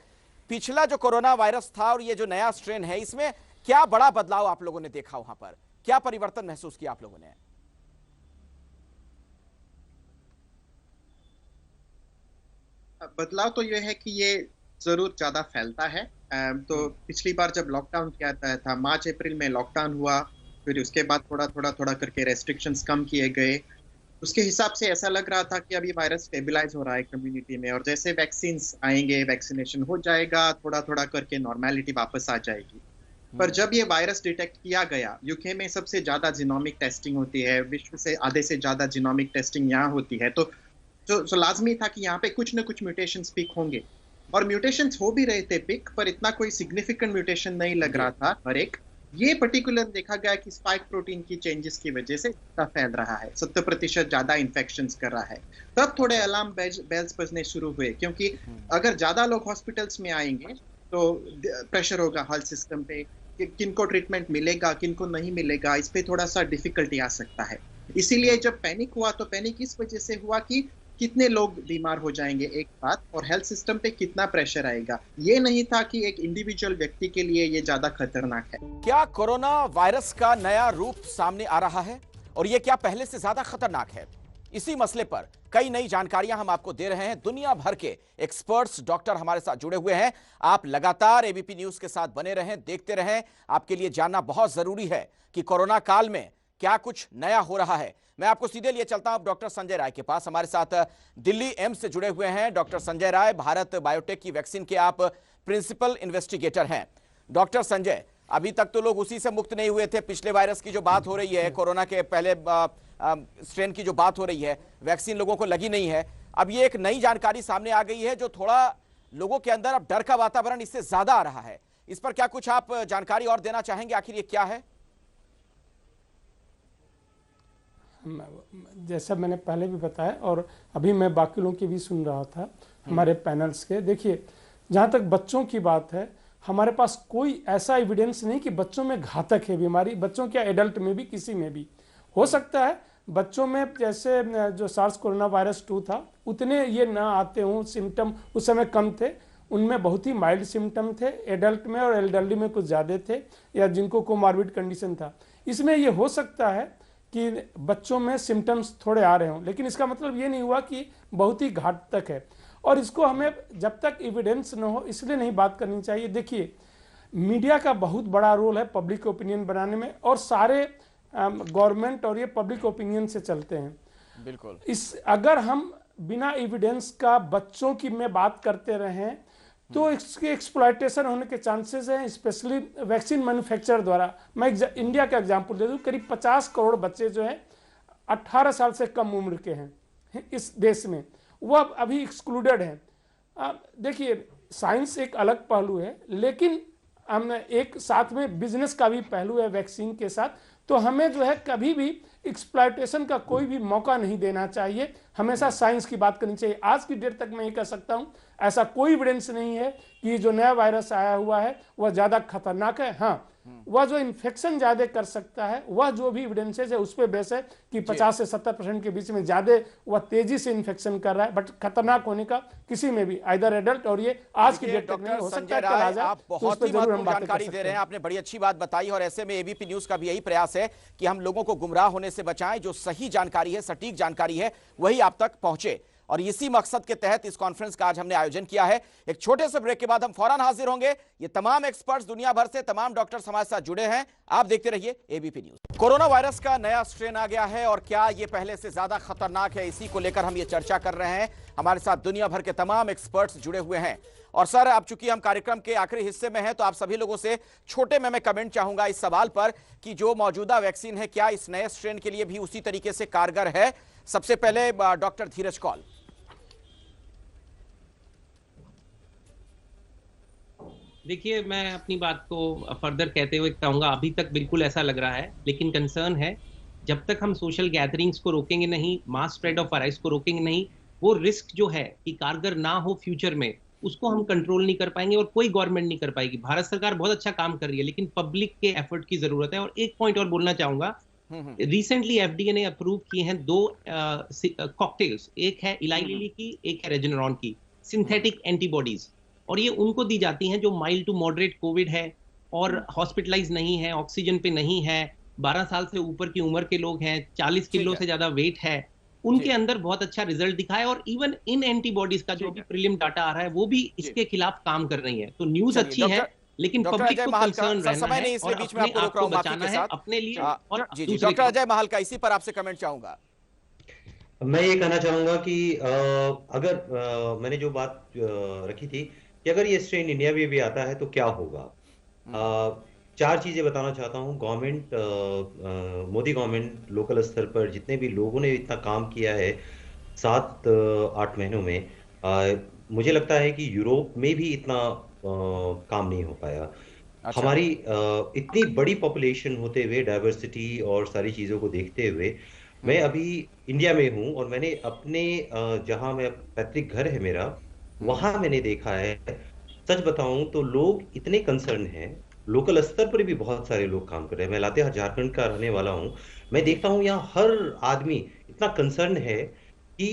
पिछला जो कोरोना वायरस था और ये जो नया स्ट्रेन है, इसमें क्या बड़ा बदलाव आप लोगों ने देखा? वहां पर क्या परिवर्तन महसूस किया आप लोगों ने? बदलाव तो ये है कि ये जरूर ज्यादा फैलता है। तो पिछली बार जब लॉकडाउन किया था, मार्च अप्रैल में लॉकडाउन हुआ, फिर उसके बाद थोड़ा करके रेस्ट्रिक्शंस कम किए गए। उसके हिसाब से ऐसा लग रहा था कि अभी वायरस स्टेबलाइज हो रहा है कम्युनिटी में, और जैसे वैक्सीन्स आएंगे, वैक्सीनेशन हो जाएगा, थोड़ा करके नॉर्मेलिटी वापस आ जाएगी। पर जब ये वायरस डिटेक्ट किया गया, यूके में सबसे ज्यादा जीनोमिक टेस्टिंग होती है, विश्व से आधे से ज्यादा जीनोमिक टेस्टिंग यहाँ होती है, तो जो लाजमी था कि यहाँ पे कुछ न कुछ म्यूटेशंस पिक होंगे, और म्यूटेशंस हो भी रहे थे पिक, पर इतना कोई सिग्निफिकेंट म्यूटेशन नहीं लग रहा था। और एक ये पर्टिकुलर देखा गया कि स्पाइक प्रोटीन की चेंजेस की वजह से फैल रहा है, 70% ज्यादा इन्फेक्शंस कर रहा है। तब थोड़े अलार्म बेल्स बजने शुरू हुए, क्योंकि अगर ज्यादा लोग हॉस्पिटल्स में आएंगे तो प्रेशर होगा हेल्थ सिस्टम पे, किनको ट्रीटमेंट मिलेगा, किनको नहीं मिलेगा, इस पे थोड़ा सा डिफिकल्टी आ सकता है। इसीलिए जब पैनिक हुआ तो पैनिक इस वजह से हुआ कि कितने लोग बीमार हो जाएंगे एक बात, और हेल्थ सिस्टम पे कितना प्रेशर आएगा। ये नहीं था कि एक इंडिविजुअल व्यक्ति के लिए ये ज्यादा खतरनाक है। क्या कोरोना वायरस का नया रूप सामने आ रहा है और ये क्या पहले से ज्यादा खतरनाक है? इसी मसले पर कई नई जानकारियां हम आपको दे रहे हैं। दुनिया भर के एक्सपर्ट्स, डॉक्टर हमारे साथ जुड़े हुए हैं। आप लगातार एबीपी न्यूज के साथ बने रहें, देखते रहें। आपके लिए जानना बहुत जरूरी है कि कोरोना काल में क्या कुछ नया हो रहा है। मैं आपको सीधे लिए चलता हूं डॉक्टर संजय राय के पास। हमारे साथ दिल्ली एम्स से जुड़े हुए हैं डॉक्टर संजय राय। भारत बायोटेक की वैक्सीन के आप प्रिंसिपल इन्वेस्टिगेटर हैं। डॉक्टर संजय, अभी तक तो लोग उसी से मुक्त नहीं हुए थे। पिछले वायरस की जो बात हो रही है, कोरोना के पहले स्ट्रेन की जो बात हो रही है, वैक्सीन लोगों को लगी नहीं है। अब ये एक नई जानकारी सामने आ गई है जो थोड़ा लोगों के अंदर अब डर का वातावरण इससे ज्यादा आ रहा है। इस पर क्या कुछ आप जानकारी और देना चाहेंगे, आखिर ये क्या है? जैसा मैंने पहले भी बताया और अभी मैं बाकी लोगों की भी सुन रहा था हमारे पैनल्स के। देखिए, जहाँ तक बच्चों की बात है, हमारे पास कोई ऐसा एविडेंस नहीं कि बच्चों में घातक है बीमारी। बच्चों क्या, एडल्ट में भी, किसी में भी हो सकता है। बच्चों में जैसे जो सार्स कोरोना वायरस 2 था, उतने ये ना आते हों, सिम्टम उस समय कम थे, उनमें बहुत ही माइल्ड सिम्टम थे। एडल्ट में और एल्डरली में कुछ ज़्यादा थे, या जिनको कोमॉर्बिड कंडीशन था। इसमें ये हो सकता है कि बच्चों में सिम्टम्स थोड़े आ रहे हों, लेकिन इसका मतलब ये नहीं हुआ कि बहुत ही घातक है। और इसको हमें जब तक एविडेंस न हो इसलिए नहीं बात करनी चाहिए। देखिए, मीडिया का बहुत बड़ा रोल है पब्लिक ओपिनियन बनाने में, और सारे गवर्नमेंट और ये पब्लिक ओपिनियन से चलते हैं। बिल्कुल। अगर हम बिना एविडेंस का बच्चों की में बात करते रहें तो इसके एक्सप्लॉयटेशन होने के चांसेस हैं, स्पेशली वैक्सीन मैन्युफैक्चरर द्वारा। मैं इंडिया का एग्जांपल दे दूं, करीब 50 करोड़ बच्चे जो हैं 18 साल से कम उम्र के हैं इस देश में, वह अभी एक्सक्लूडेड हैं। देखिए, साइंस एक अलग पहलू है, लेकिन हमने एक साथ में बिजनेस का भी पहलू है वैक्सीन के साथ। तो हमें जो है कभी भी एक्सप्लॉयटेशन का कोई भी मौका नहीं देना चाहिए, हमेशा साइंस की बात करनी चाहिए। आज की डेट तक मैं ये कह सकता हूँ, ऐसा कोई एविडेंस नहीं है कि जो नया वायरस आया हुआ है वह ज़्यादा खतरनाक है। हाँ, वह जो इन्फेक्शन ज़्यादा कर सकता है, वह जो भी एविडेंसेज है उस पर बेस है कि 50 से 70% के बीच में ज़्यादा वह तेजी से इन्फेक्शन कर रहा है, बट खतरनाक होने का किसी में भी आइदर एडल्ट, और ये आज की डेट तक नहीं हो सकता है। आप बहुत ही महत्वपूर्ण जानकारी दे रहे हैं, आपने बड़ी अच्छी बात बताई। और ऐसे में एबीपी न्यूज का भी यही प्रयास है कि हम लोगों को गुमराह होने से बचाएं, जो सही जानकारी है, सटीक जानकारी है, वही आप तक पहुंचे। और इसी मकसद के तहत इस कॉन्फ्रेंस का आज हमने आयोजन किया है। एक छोटे से ब्रेक के बाद हम फौरन हाजिर होंगे। ये तमाम एक्सपर्ट्स दुनिया भर से, तमाम डॉक्टर्स हमारे साथ जुड़े हैं। आप देखते रहिए एबीपी न्यूज। कोरोना वायरस का नया स्ट्रेन आ गया है, और क्या ये पहले से ज्यादा खतरनाक है, इसी को लेकर हम ये चर्चा कर रहे हैं। हमारे साथ दुनिया भर के तमाम एक्सपर्ट्स जुड़े हुए हैं। और सर, अब चूंकि हम कार्यक्रम के आखिरी हिस्से में हैं, तो आप सभी लोगों से छोटे में मैं कमेंट चाहूंगा इस सवाल पर कि जो मौजूदा वैक्सीन है, क्या इस नए स्ट्रेन के लिए भी उसी तरीके से कारगर है? सबसे पहले डॉक्टर धीरज कौल। देखिए, मैं अपनी बात को फर्दर कहते हुए कहूँगा, अभी तक बिल्कुल ऐसा लग रहा है, लेकिन कंसर्न है जब तक हम सोशल गैदरिंग्स को रोकेंगे नहीं, मास स्प्रेड ऑफ वायरस को रोकेंगे नहीं, वो रिस्क जो है कि कारगर ना हो फ्यूचर में, उसको हम कंट्रोल नहीं कर पाएंगे, और कोई गवर्नमेंट नहीं कर पाएगी। भारत सरकार बहुत अच्छा काम कर रही है, लेकिन पब्लिक के एफर्ट की जरूरत है। और एक पॉइंट और बोलना चाहूंगा, रिसेंटली एफडीए ने अप्रूव किए हैं 2 कॉकटेल्स, एक है इलाई लिली की, एक है रेजेनरॉन की, सिंथेटिक एंटीबॉडीज, और ये उनको दी जाती हैं जो माइल्ड टू मॉडरेट कोविड है और हॉस्पिटलाइज नहीं है, ऑक्सीजन पे नहीं है, 12 साल से ऊपर की उम्र के लोग हैं, 40 किलो से ज्यादा वेट है, उनके अंदर बहुत अच्छा रिजल्ट दिखा है। और इवन इन एंटीबॉडीज का जो भी प्रीलिम डाटा आ रहा है, वो भी इसके खिलाफ काम कर रही है। तो न्यूज अच्छी है, लेकिन पब्लिक को कंसर्न रहना है और अपने आप को बचाना है, अपने लिए और डॉक्टर अजय महालका, इसी पर आपसे कमेंट चाहूंगा। मैं ये कहना चाहूंगा कि अगर मैंने जो बात रखी थी कि अगर ये स्ट्रेन इंडिया में भी आता है तो क्या होगा, 4 चीजें बताना चाहता हूँ। गवर्नमेंट, मोदी गवर्नमेंट, लोकल स्तर पर जितने भी लोगों ने इतना काम किया है 7-8 महीनों में, मुझे लगता है कि यूरोप में भी इतना काम नहीं हो पाया। अच्छा। हमारी इतनी बड़ी पॉपुलेशन होते हुए, डाइवर्सिटी और सारी चीजों को देखते हुए, मैं अभी इंडिया में हूँ और मैंने अपने जहाँ मैं पैतृक घर है मेरा, वहां मैंने देखा है, सच बताऊं तो लोग इतने कंसर्न हैं, लोकल स्तर पर भी बहुत सारे लोग काम कर रहे हैं। मैं लातेहार झारखंड का रहने वाला हूं, मैं देखता हूं यहाँ हर आदमी इतना कंसर्न है कि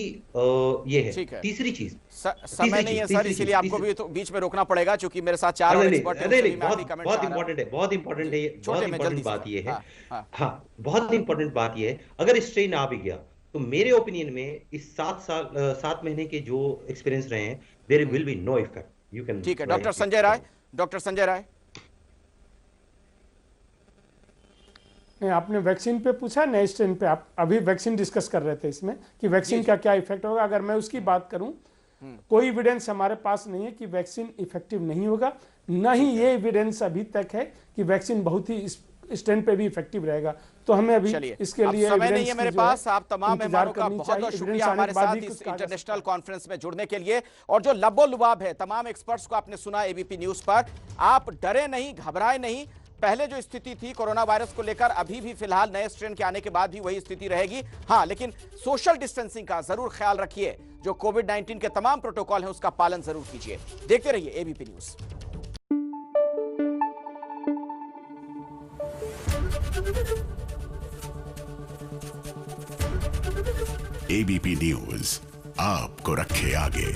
ये है। तीसरी चीज, समय नहीं है सर, इसीलिए आपको भी तो बीच में रोकना पड़ेगा, क्योंकि मेरे साथ 4 और एक्सपर्ट हैं। बहुत इंपॉर्टेंट है, बहुत इंपॉर्टेंट है, बहुत इंपॉर्टेंट बात ये है। हाँ, बहुत इंपॉर्टेंट बात ये है, अगर स्ट्रेन आ भी गया तो मेरे ओपिनियन में इस 7 महीने के जो एक्सपीरियंस रहे हैं, there will be no effect. You can. ठीक है, डॉक्टर संजय राय। डॉक्टर संजय राय, आपने वैक्सीन पे पूछा, नए स्ट्रेन पे आप अभी वैक्सीन डिस्कस कर रहे थे इसमें कि वैक्सीन का क्या इफेक्ट होगा। अगर मैं उसकी बात करूं कोई एविडेंस हमारे पास नहीं है कि वैक्सीन इफेक्टिव नहीं होगा, न ही ये एविडेंस अभी तक है कि वैक्सीन बहुत ही स्ट्रेन पे भी इफेक्टिव रहेगा। तो हमें अभी इसके लिए समय नहीं है मेरे पास। आप तमाम मेहमानों का बहुत बहुत शुक्रिया हमारे साथ इस इंटरनेशनल कॉन्फ्रेंस में जुड़ने के लिए। और जो लबो लुबाब है तमाम एक्सपर्ट्स को आपने सुना एबीपी न्यूज पर, आप डरे नहीं, घबराए नहीं। पहले जो स्थिति थी कोरोना वायरस को लेकर, अभी भी फिलहाल नए स्ट्रेन के आने के बाद भी वही स्थिति रहेगी। हाँ, लेकिन सोशल डिस्टेंसिंग का जरूर ख्याल रखिए, जो कोविड-19 के तमाम प्रोटोकॉल हैं उसका पालन जरूर कीजिए। देखते रहिए एबीपी न्यूज। एबीपी न्यूज आपको रखे आगे।